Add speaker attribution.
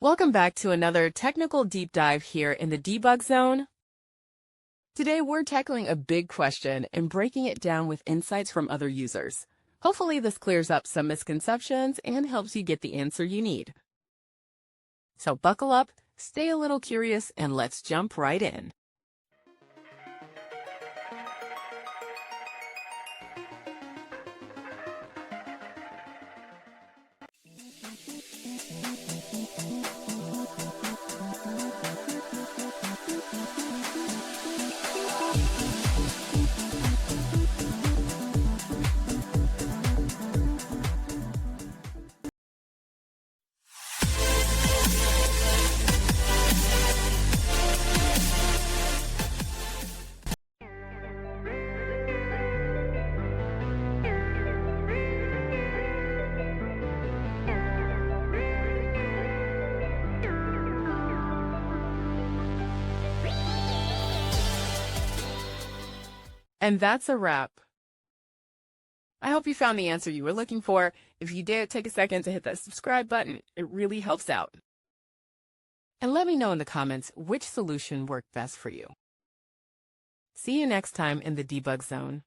Speaker 1: Welcome back to another technical deep dive here in the debug zone. Today we're tackling a big question and breaking it down with insights from other users. Hopefully this clears up some misconceptions and helps you get the answer you need. So buckle up, stay a little curious, and let's jump right in. And that's a wrap. I hope you found the answer you were looking for. If you did, take a second to hit that subscribe button. It really helps out. And let me know in the comments which solution worked best for you. See you next time in the debug zone.